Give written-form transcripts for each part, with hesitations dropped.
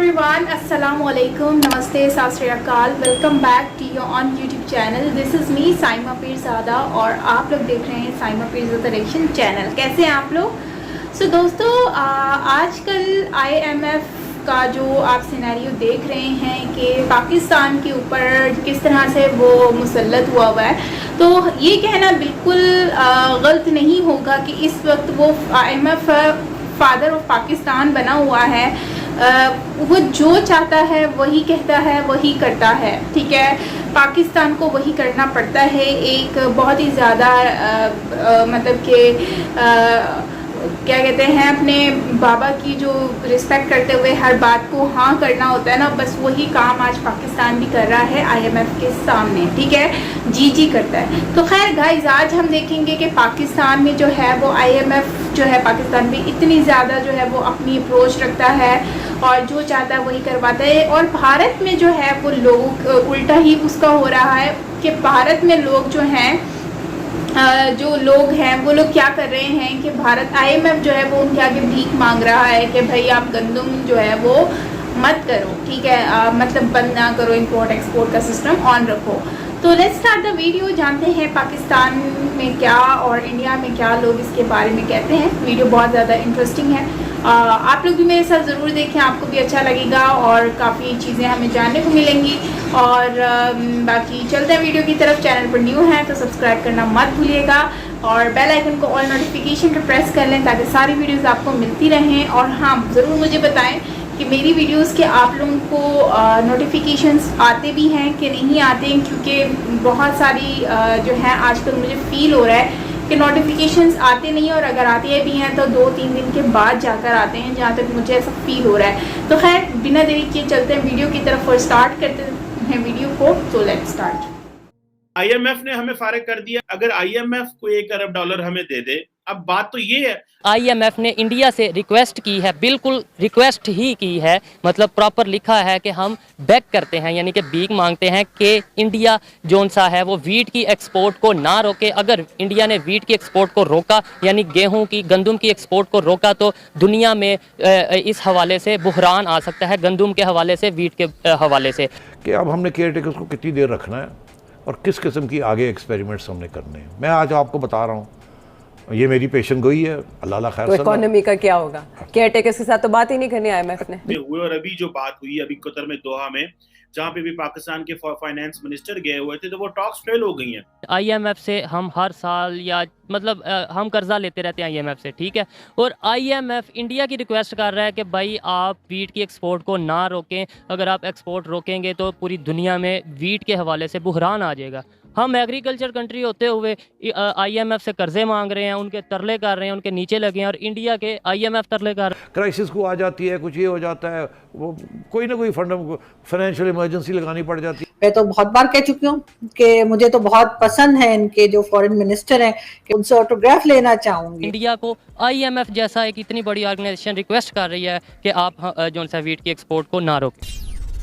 everyone, assalamu alaikum, namaste, sat shri akal, welcome back to your on YouTube channel. This is me Saima Pirzada और आप लोग देख रहे हैं साइमा पीरज़ादा डायरेक्शन चैनल। कैसे हैं आप लोग? सो दोस्तों, आजकल IMF का जो आप सिनेरियो देख रहे हैं कि पाकिस्तान के ऊपर किस तरह से वो मुसल्लत हुआ है, तो ये कहना बिल्कुल गलत नहीं होगा कि इस वक्त वो IMF फादर ऑफ पाकिस्तान बना हुआ है। वो जो चाहता है वही कहता है, वही करता है। ठीक है, पाकिस्तान को वही करना पड़ता है। एक बहुत ही ज़्यादा मतलब कि क्या कहते हैं, अपने बाबा की जो रिस्पेक्ट करते हुए हर बात को हाँ करना होता है ना, बस वही काम आज पाकिस्तान भी कर रहा है IMF के सामने। ठीक है, जी करता है। तो खैर गाइस, आज हम देखेंगे कि पाकिस्तान में जो है वो IMF जो है पाकिस्तान में इतनी ज़्यादा जो है वो अपनी अप्रोच रखता है और जो चाहता है वही करवाता है। और भारत में जो है वो लोग उल्टा ही उसका हो रहा है कि भारत में लोग जो हैं जो लोग हैं वो लोग क्या कर रहे हैं कि भारत IMF जो है वो उनके आगे भीख मांग रहा है कि भाई आप गंदम जो है वो मत करो। ठीक है, मतलब बंद ना करो, इंपोर्ट एक्सपोर्ट का सिस्टम ऑन रखो। तो लेट्स स्टार्ट द वीडियो। जानते हैं पाकिस्तान में क्या और इंडिया में क्या लोग इसके बारे में कहते हैं। वीडियो बहुत ज़्यादा इंटरेस्टिंग है, आप लोग भी मेरे साथ ज़रूर देखें, आपको भी अच्छा लगेगा और काफ़ी चीज़ें हमें जानने को मिलेंगी। और बाकी चलते हैं वीडियो की तरफ। चैनल पर न्यू है तो सब्सक्राइब करना मत भूलिएगा और बेल आइकन को ऑल नोटिफिकेशन पर प्रेस कर लें ताकि सारी वीडियोस आपको मिलती रहें। और हाँ, ज़रूर मुझे बताएं कि मेरी वीडियोस के आप लोगों को नोटिफिकेशंस आते भी हैं कि नहीं आते हैं, क्योंकि बहुत सारी जो है आजकल मुझे फ़ील हो रहा है कि नोटिफिकेशंस आते नहीं हैं, और अगर आते भी हैं तो 2-3 दिन के बाद जाकर आते हैं, जहाँ तक मुझे ऐसा फील हो रहा है। तो खैर बिना देरी किए चलते हैं वीडियो की तरफ और स्टार्ट करते हैं वीडियो को। तो लेट्स स्टार्ट। IMF ने हमें फारिग कर दिया। अगर IMF को $1 अरब हमें दे दे, अब बात तो ये है, IMF ने इंडिया से रिक्वेस्ट की है, बिल्कुल रिक्वेस्ट ही की है, मतलब प्रॉपर लिखा है कि हम बैक करते हैं, यानी कि भीख मांगते हैं कि इंडिया जोन सा है वो वीट की एक्सपोर्ट को ना रोके। अगर इंडिया ने वीट की एक्सपोर्ट को रोका, यानी गेहूं की, गंदम की एक्सपोर्ट को रोका, तो दुनिया में इस हवाले से बुहरान आ सकता है, गंदम के हवाले से, वीट के हवाले से। कि अब हमने केयर टेकर्स को कितनी देर रखना है और किस किस्म की आगे एक्सपेरिमेंट्स हमने करने हैं। मैं आज आपको बता रहा हूँ, ये मेरी पेशन गोई है। अल्लाह खैर। तो इकोनॉमी का क्या होगा? केयर टेकर्स के साथ तो बात ही नहीं करनी IMF ने हुए। और अभी जो बात हुई अभी कतर में, दोहा में, जहाँ पे भी पाकिस्तान के फाइनेंस मिनिस्टर गए हुए थे, तो वो टॉक्स फेल हो गई हैं। IMF से हम हर साल या मतलब हम कर्जा लेते रहते हैं IMF से, ठीक है, और IMF इंडिया की रिक्वेस्ट कर रहा है कि भाई आप वीट की एक्सपोर्ट को ना रोकें। अगर आप एक्सपोर्ट रोकेंगे तो पूरी दुनिया में वीट के हवाले से बुहरान आ जाएगा। हम एग्रीकल्चर कंट्री होते हुए IMF से कर्जे मांग रहे हैं, उनके तरले कर रहे हैं, उनके नीचे लगे हैं, और इंडिया के IMF तरले कर रहे हैं। क्राइसिस को आ जाती है, कुछ ये हो जाता है, वो कोई ना कोई फंड फाइनेंशियल इमरजेंसी लगानी पड़ जाती है। मैं तो बहुत बार कह चुकी हूँ कि मुझे तो बहुत पसंद है इनके जो फॉरेन मिनिस्टर हैं, कि उनसे ऑटोग्राफ लेना चाहूंगी। इंडिया को IMF जैसा एक इतनी बड़ी ऑर्गेनाइजेशन रिक्वेस्ट कर रही है कि आप जो सा वीट की एक्सपोर्ट को ना रोकें।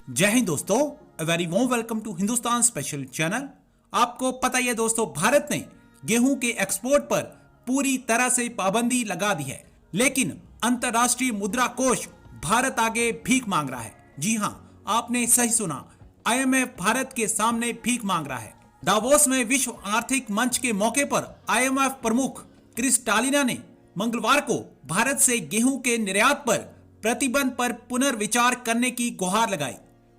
जय हिंद दोस्तों, a very warm welcome to Hindustan special channel. आपको पता ही है दोस्तों, भारत ने गेहूं के एक्सपोर्ट पर पूरी तरह से पाबंदी लगा दी है, लेकिन अंतर्राष्ट्रीय मुद्रा कोष भारत आगे भीख मांग रहा है। जी हां, आपने सही सुना, IMF भारत के सामने भीख मांग रहा है। दावोस में विश्व आर्थिक मंच के मौके पर IMF प्रमुख क्रिस्टालिना ने मंगलवार को भारत से गेहूं के निर्यात पर प्रतिबंध पर पुनर्विचार करने की गुहार लगाई।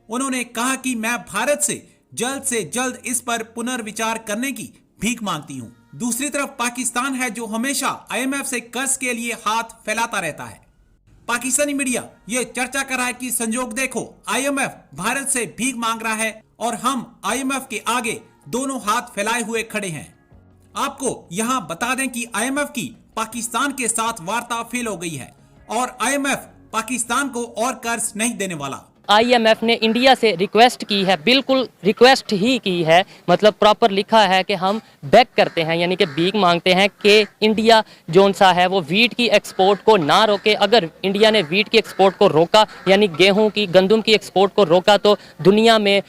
उन्होंने कहा कि मैं भारत से जल्द इस पर पुनर्विचार करने की भीख मांगती हूं। दूसरी तरफ पाकिस्तान है जो हमेशा IMF से कर्ज के लिए हाथ फैलाता रहता है। पाकिस्तानी मीडिया ये चर्चा कर रहा है कि संजोग देखो, IMF भारत से भीख मांग रहा है और हम IMF के आगे दोनों हाथ फैलाए हुए खड़े हैं। आपको यहाँ बता दें कि IMF की पाकिस्तान के साथ वार्ता फेल हो गई है और IMF पाकिस्तान को और कर्ज नहीं देने वाला। आईएमएफ ने इंडिया से रिक्वेस्ट की है, बिल्कुल रिक्वेस्ट ही की है, मतलब प्रॉपर लिखा है कि हम बैक करते हैं, यानी कि भीख मांगते हैं कि इंडिया जोन सा है वो वीट की एक्सपोर्ट को ना रोके। अगर इंडिया ने वीट की एक्सपोर्ट को रोका, यानी गेहूं की, गंदम की एक्सपोर्ट को रोका, तो दुनिया में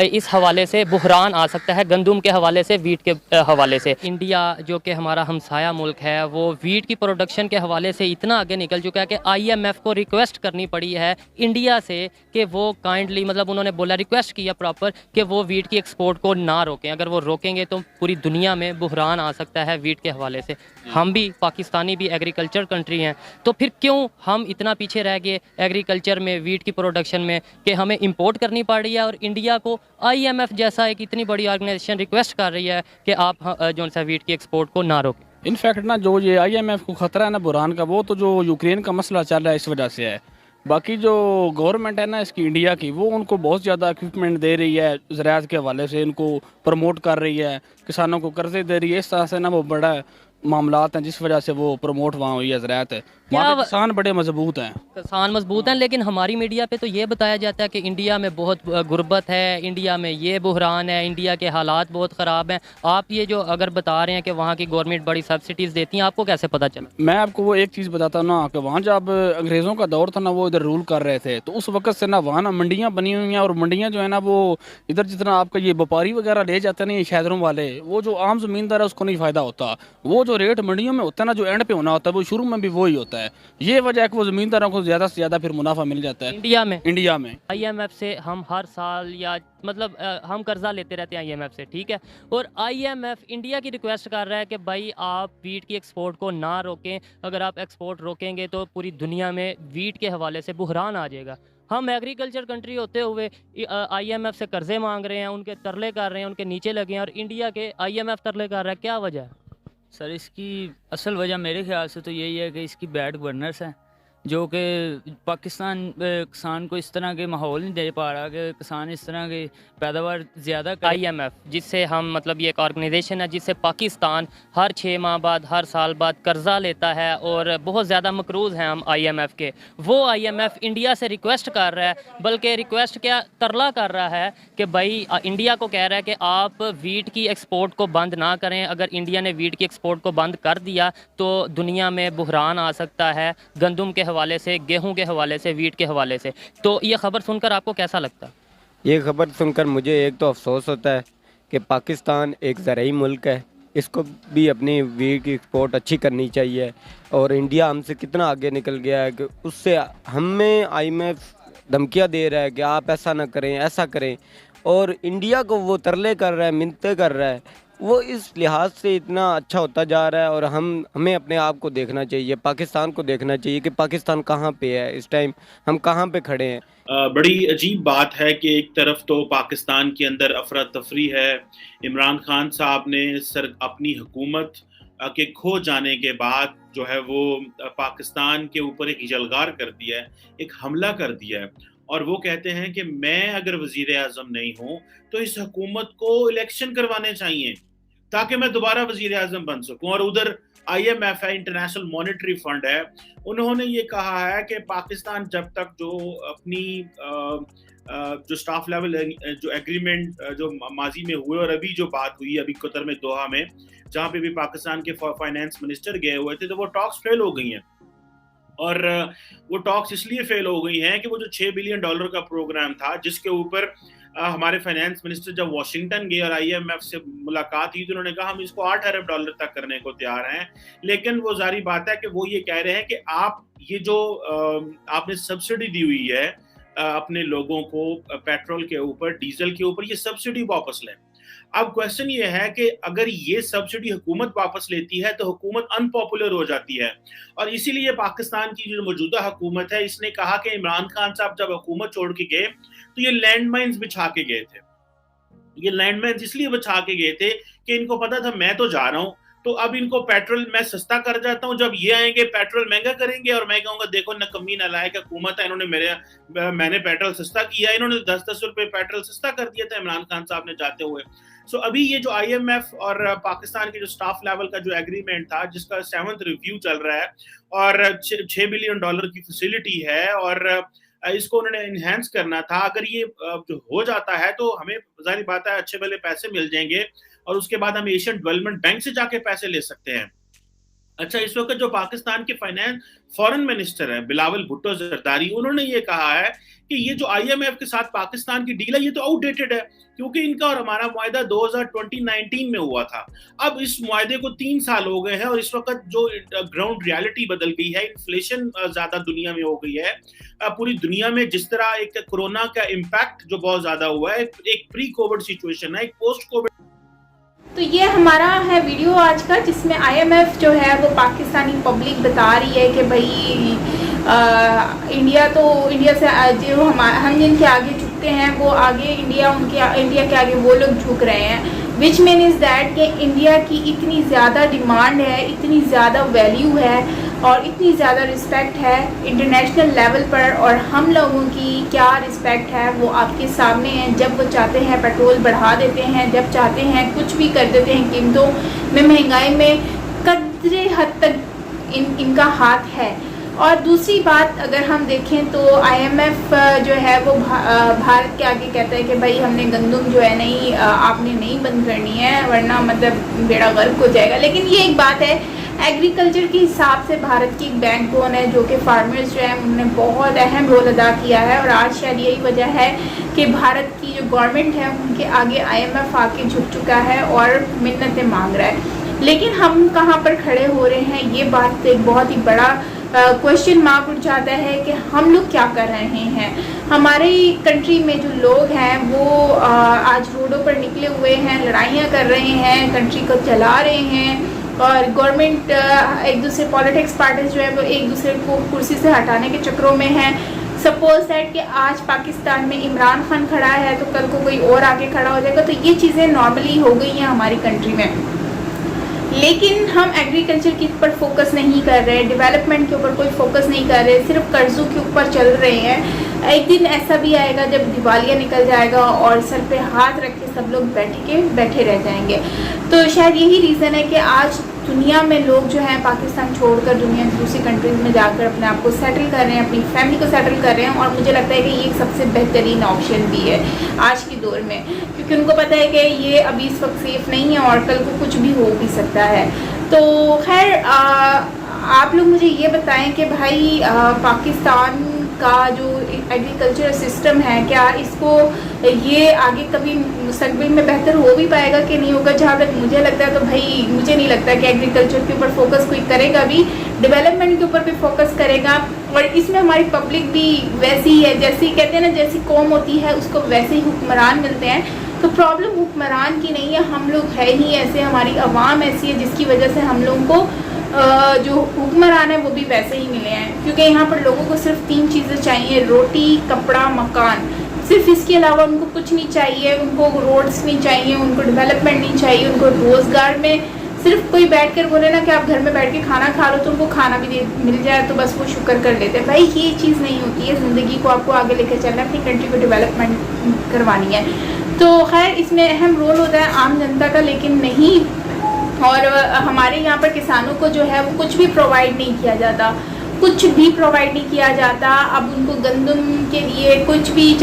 इस हवाले से बुहरान आ सकता है, गंदम के हवाले से, वीट के हवाले से। इंडिया जो कि हमारा हमसाया मुल्क है वो वीट की प्रोडक्शन के हवाले से इतना आगे निकल चुका है कि आईएमएफ को रिक्वेस्ट करनी पड़ी है इंडिया से कि वो काइंडली, मतलब उन्होंने बोला, रिक्वेस्ट किया प्रॉपर कि वो वीट की एक्सपोर्ट को ना रोकें। अगर वो रोकेंगे तो पूरी दुनिया में बुहरान आ सकता है वीट के हवाले से। हम भी, पाकिस्तानी भी एग्रीकल्चर कंट्री हैं, तो फिर क्यों हम इतना पीछे रह गए एग्रीकल्चर में, वीट की प्रोडक्शन में, कि हमें इंपोर्ट करनी पड़ रही है। और इंडिया को आईएमएफ जैसा एक इतनी बड़ी ऑर्गेनाइजेशन रिक्वेस्ट कर रही है कि आप जो सा वीट की एक्सपोर्ट को ना रोकें। इनफैक्ट ना जो ये आईएमएफ को ख़तरा है ना बुरहान का, वो तो जो यूक्रेन का मसला चल रहा है इस वजह से है। बाकी जो गवर्नमेंट है ना इसकी, इंडिया की, वो उनको बहुत ज़्यादा इक्विपमेंट दे रही है, ज़राअत के हवाले से इनको प्रमोट कर रही है, किसानों को कर्जे दे रही है। इस तरह से ना वो बड़ा मामलात हैं जिस वजह से वो प्रमोट वहाँ हुई है ज़राअत। वहाँ के किसान बड़े मजबूत हैं, किसान मजबूत हैं, लेकिन हमारी मीडिया पे तो ये बताया जाता है कि इंडिया में बहुत गुर्बत है, इंडिया में ये बुहरान है, इंडिया के हालात बहुत ख़राब हैं। आप ये जो अगर बता रहे हैं कि वहाँ की गवर्नमेंट बड़ी सब्सिडीज़ देती हैं, आपको कैसे पता चला? मैं आपको वो एक चीज़ बताता हूँ ना कि वहाँ जब अंग्रेज़ों का दौर था ना, वो इधर रूल कर रहे थे, तो उस वक्त से ना वहाँ ना मंडियाँ बनी हुई हैं। और मंडियाँ जो है ना वो इधर जितना आपका ये व्यापारी वगैरह ले जाते हैं ना, ये शहरों वाले, वो जो आम ज़मींदार है उसको नहीं फ़ायदा होता। वो जो रेट मंडियों में होता है ना, जो एंड पे होना होता है, वो शुरू में भी वही होता है। ये वजह है कि वो ज़मींदारों को ज़्यादा से ज़्यादा फिर मुनाफा मिल जाता है इंडिया में। आईएमएफ से हम हर साल, या मतलब हम कर्जा लेते रहते हैं आईएमएफ से, ठीक है। और आईएमएफ इंडिया की रिक्वेस्ट कर रहा है कि भाई आप वीट की एक्सपोर्ट को ना रोकें। अगर आप एक्सपोर्ट रोकेंगे तो पूरी दुनिया में वीट के हवाले से बुहरान आ जाएगा। हम एग्रीकल्चर कंट्री होते हुए आईएमएफ से कर्जे मांग रहे हैं, उनके तरले कर रहे हैं, उनके नीचे लगे हैं, और इंडिया के आईएमएफ तरले कर रहा है। क्या वजह है सर? इसकी असल वजह मेरे ख्याल से तो यही है कि इसकी बैड गवर्नेंस है, जो कि पाकिस्तान किसान को इस तरह के माहौल नहीं दे पा रहा कि किसान इस तरह की पैदावार ज़्यादा करे। आईएमएफ, जिससे हम, मतलब ये एक ऑर्गेनाइजेशन है जिससे पाकिस्तान हर 6 माह बाद, हर साल बाद कर्जा लेता है, और बहुत ज़्यादा मकरूज़ हैं हम आईएमएफ के। वो आईएमएफ इंडिया से रिक्वेस्ट कर रहा है, बल्कि रिक्वेस्ट क्या, तरला कर रहा है कि भाई इंडिया को कह रहा है कि आप वीट की एक्सपोर्ट को बंद ना करें। अगर इंडिया ने वीट की एक्सपोर्ट को बंद कर दिया तो दुनिया में बुहरान आ सकता है, गंदम के हवाले से, गेहूं के हवाले से, वीट के हवाले से। तो ये खबर सुनकर आपको कैसा लगता है? ये खबर सुनकर मुझे एक तो अफसोस होता है कि पाकिस्तान एक ज़राई मुल्क है, इसको भी अपनी वीट की एक्सपोर्ट अच्छी करनी चाहिए। और इंडिया हमसे कितना आगे निकल गया है कि उससे हमें आईएमएफ धमकियां दे रहा है कि आप ऐसा ना करें, ऐसा करें, और इंडिया को वो तरले कर रहा है, मिन्नतें कर रहा है। वो इस लिहाज से इतना अच्छा होता जा रहा है। और हमें अपने आप को देखना चाहिए, पाकिस्तान को देखना चाहिए कि पाकिस्तान कहाँ पे है इस टाइम, हम कहाँ पे खड़े हैं। बड़ी अजीब बात है कि एक तरफ तो पाकिस्तान के अंदर अफरा तफरी है। इमरान खान साहब ने अपनी हुकूमत के खो जाने के बाद जो है वो पाकिस्तान के ऊपर एक जलगार कर दिया है, एक हमला कर दिया है, और वो कहते हैं कि मैं अगर वजीर आज़म नहीं हूँ तो इस हुकूमत को इलेक्शन करवाने चाहिए ताकि मैं दोबारा वजीर आज़म बन सकूं। और उधर IMF है, इंटरनेशनल मॉनेटरी फंड है, उन्होंने ये कहा है कि पाकिस्तान जब तक जो अपनी जो स्टाफ लेवल जो एग्रीमेंट जो माजी में हुए और अभी जो बात हुई अभी कतर में, दोहा में, जहाँ पे भी पाकिस्तान के फाइनेंस मिनिस्टर गए हुए थे, तो वो टॉक्स फेल हो गई हैं। और वो टॉक्स इसलिए फेल हो गई हैं कि वो जो $6 बिलियन का प्रोग्राम था, जिसके ऊपर हमारे फाइनेंस मिनिस्टर जब वॉशिंगटन गए और IMF से मुलाकात हुई, तो उन्होंने कहा हम इसको $8 अरब तक करने को तैयार हैं। लेकिन वो जारी बात है कि वो ये कह रहे हैं कि आप ये जो आपने सब्सिडी दी हुई है अपने लोगों को पेट्रोल के ऊपर, डीजल के ऊपर, ये सब्सिडी वापस लें। अब क्वेश्चन ये है कि अगर ये सब्सिडी हुकूमत वापस लेती है तो हुकूमत अनपॉपुलर हो जाती है, और इसीलिए पाकिस्तान की जो मौजूदा हुकूमत है, इसने कहा कि इमरान खान साहब जब हुकूमत छोड़ के गए तो ये लैंडमाइंस बिछा के गए थे। ये लैंडमाइंस इसलिए बिछा के गए थे कि इनको पता था मैं तो जा रहा हूँ, तो अब इनको पेट्रोल मैं सस्ता कर जाता हूँ, जब ये आएंगे पेट्रोल महंगा करेंगे और मैं कहूँगा देखो नकम्मी नालायक हुकूमत है, इन्होंने मैंने पेट्रोल सस्ता किया, इन्होंने 10-10 रुपए पेट्रोल सस्ता कर दिया था इमरान खान साहब ने जाते हुए। सो अभी ये जो IMF और पाकिस्तान के जो स्टाफ लेवल का जो एग्रीमेंट था, जिसका 7th रिव्यू चल रहा है, और $6 बिलियन की फैसिलिटी है, और इसको उन्होंने इन्हेंस करना था। अगर ये जो हो जाता है तो हमें ज़ाहिर बात है अच्छे भले पैसे मिल जाएंगे और उसके बाद हम एशियन डेवलपमेंट बैंक से जाके पैसे ले सकते हैं। अच्छा, इस वक्त जो पाकिस्तान के फॉरेन मिनिस्टर है बिलावल भुट्टो जरदारी, उन्होंने ये कहा है कि ये जो IMF के साथ पाकिस्तान की डील है ये तो आउटडेटेड है, क्योंकि इनका और हमारा मुआहदा 2019 में हुआ था। अब इस मुआहदे को 3 साल हो गए हैं और इस वक्त जो ग्राउंड रियलिटी बदल गई है, इन्फ्लेशन ज्यादा दुनिया में हो गई है। पूरी दुनिया में जिस तरह एक कोरोना का इम्पैक्ट जो बहुत ज्यादा हुआ है, एक प्री कोविड सिचुएशन है, एक पोस्ट कोविड। तो ये हमारा है वीडियो आज का, जिसमें IMF जो है वो पाकिस्तानी पब्लिक बता रही है कि भाई इंडिया से जो हम जिनके आगे झुकते हैं वो आगे इंडिया के आगे वो लोग झुक रहे हैं। विच मीन इज़ दैट कि इंडिया की इतनी ज़्यादा डिमांड है, इतनी ज़्यादा वैल्यू है और इतनी ज़्यादा रिस्पेक्ट है इंटरनेशनल लेवल पर, और हम लोगों की क्या रिस्पेक्ट है वो आपके सामने है। जब वो चाहते हैं पेट्रोल बढ़ा देते हैं, जब चाहते हैं कुछ भी कर देते हैं, कीमतों में महंगाई में कदरे हद तक इनका हाथ है। और दूसरी बात अगर हम देखें तो IMF जो है वो भारत के आगे कहता है कि भाई हमने गंदम जो है नहीं आपने नहीं बंद करनी है वरना मतलब बेड़ा गर्क हो जाएगा। लेकिन ये एक बात है, एग्रीकल्चर के हिसाब से भारत की एक बैकबोन है जो कि फार्मर्स जो है उन्होंने बहुत अहम रोल अदा किया है, और आज शायद यही वजह है कि भारत की जो गवर्नमेंट है उनके आगे IMF आके झुक चुका है और मिन्नतें मांग रहा है। लेकिन हम कहाँ पर खड़े हो रहे हैं, ये बात एक बहुत ही बड़ा क्वेश्चन मार्क उठ जाता है कि हम लोग क्या कर रहे हैं। हमारी कंट्री में जो लोग हैं वो आज रोडों पर निकले हुए हैं, लड़ाइयाँ कर रहे हैं, कंट्री को चला रहे हैं, और गवर्नमेंट एक दूसरे पॉलिटिक्स पार्टीज जो है वो एक दूसरे को कुर्सी से हटाने के चक्करों में हैं। सपोज दैट कि आज पाकिस्तान में इमरान खान खड़ा है तो कल को कोई और आके खड़ा हो जाएगा। तो ये चीज़ें नॉर्मली हो गई हैं हमारी कंट्री में। लेकिन हम एग्रीकल्चर के ऊपर फोकस नहीं कर रहे, डेवलपमेंट के ऊपर कोई फोकस नहीं कर रहे, सिर्फ कर्जों के ऊपर चल रहे हैं। एक दिन ऐसा भी आएगा जब दिवालिया निकल जाएगा और सर पे हाथ रख के सब लोग बैठे रह जाएंगे। तो शायद यही रीज़न है कि आज दुनिया में लोग जो हैं पाकिस्तान छोड़कर दुनिया की दूसरी कंट्रीज़ में जाकर अपने आप को सेटल कर रहे हैं, अपनी फैमिली को सेटल कर रहे हैं। और मुझे लगता है कि ये सबसे बेहतरीन ऑप्शन भी है आज के दौर में, क्योंकि उनको पता है कि ये अभी इस वक्त सेफ़ नहीं है और कल को कुछ भी हो भी सकता है। तो खैर आप लोग मुझे ये बताएं कि भाई पाकिस्तान का जो एग्रीकल्चर सिस्टम है, क्या इसको ये आगे कभी मुस्तकबिल में बेहतर हो भी पाएगा कि नहीं होगा। जहाँ तक मुझे लगता है तो भाई मुझे नहीं लगता कि एग्रीकल्चर के ऊपर फोकस कोई करेगा भी, डेवलपमेंट के ऊपर भी फोकस करेगा। और इसमें हमारी पब्लिक भी वैसी ही है, जैसी कहते हैं ना जैसी कौम होती है उसको वैसे ही हुक्मरान मिलते हैं। तो प्रॉब्लम हुक्मरान की नहीं है, हम लोग है ही ऐसे, हमारी आवाम ऐसी है जिसकी वजह से हम लोगों को जो हुक्मरान है वो भी वैसे ही मिले हैं। क्योंकि यहाँ पर लोगों को सिर्फ 3 चीज़ें चाहिए, रोटी, कपड़ा, मकान। सिर्फ इसके अलावा उनको कुछ नहीं चाहिए, उनको रोड्स नहीं चाहिए, उनको डेवलपमेंट नहीं चाहिए, उनको रोज़गार में सिर्फ कोई बैठ कर बोले ना कि आप घर में बैठ के खाना खा लो तो उनको खाना भी मिल जाए तो बस वो शुक्र कर लेते हैं। भाई ये चीज़ नहीं होती है, ज़िंदगी को आपको आगे लेकर चलना है, अपनी कंट्री को डेवलपमेंट करवानी है। तो खैर इसमें अहम रोल होता है आम जनता का, लेकिन नहीं। और हमारे यहाँ पर किसानों को जो है वो कुछ भी प्रोवाइड नहीं किया जाता, कुछ भी प्रोवाइड नहीं किया जाता। अब उनको गंदम के लिए कुछ भी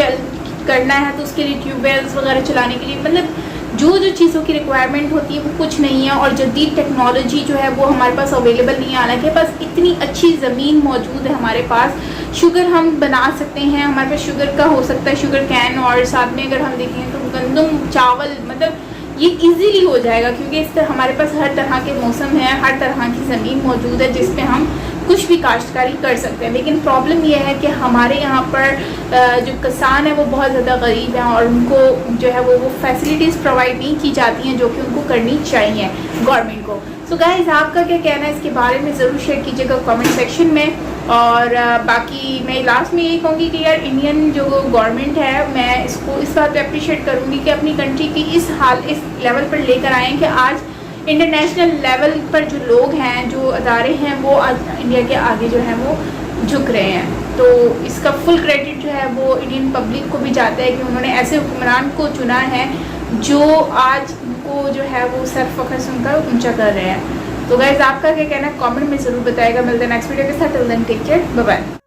करना है तो उसके लिए ट्यूबवेल्स वगैरह चलाने के लिए मतलब जो चीज़ों की रिक्वायरमेंट होती है वो कुछ नहीं है। और जदीद टेक्नोलॉजी जो है वो हमारे पास अवेलेबल नहीं है। हालांकि पास इतनी अच्छी ज़मीन मौजूद है हमारे पास, शुगर हम बना सकते हैं, हमारे पास शुगर का हो सकता है शुगर कैन, और साथ में अगर हम देखें तो गंदम, चावल, मतलब ये इजीली हो जाएगा क्योंकि इस तरह हमारे पास हर तरह के मौसम है, हर तरह की ज़मीन मौजूद है जिस पे हम कुछ भी काश्तकारी कर सकते हैं। लेकिन प्रॉब्लम यह है कि हमारे यहाँ पर जो किसान है वो बहुत ज़्यादा गरीब हैं और उनको जो है वो फैसिलिटीज़ प्रोवाइड नहीं की जाती हैं जो कि उनको करनी चाहिए गवर्नमेंट को। सो गाइस आपका क्या कहना है इसके बारे में ज़रूर शेयर कीजिएगा कमेंट सेक्शन में। और बाकी मैं लास्ट में यही कहूँगी कि यार इंडियन जो गवर्नमेंट है मैं इसको इस बात पे अप्रिशिएट करूँगी कि अपनी कंट्री की इस लेवल पर लेकर आए हैं कि आज इंटरनेशनल लेवल पर जो लोग हैं, जो अदारे हैं, वो इंडिया के आगे जो है वो झुक रहे हैं। तो इसका फुल क्रेडिट जो है वो इंडियन पब्लिक को भी जाता है कि उन्होंने ऐसे हुक्मरान को चुना है जो आज उनको जो है वो सर फख्र सुनकर ऊंचा कर रहे हैं। तो गाइस आपका क्या कहना है कमेंट में ज़रूर बताएगा। मिलते हैं नेक्स्ट वीडियो के साथ, till then take care, bye bye.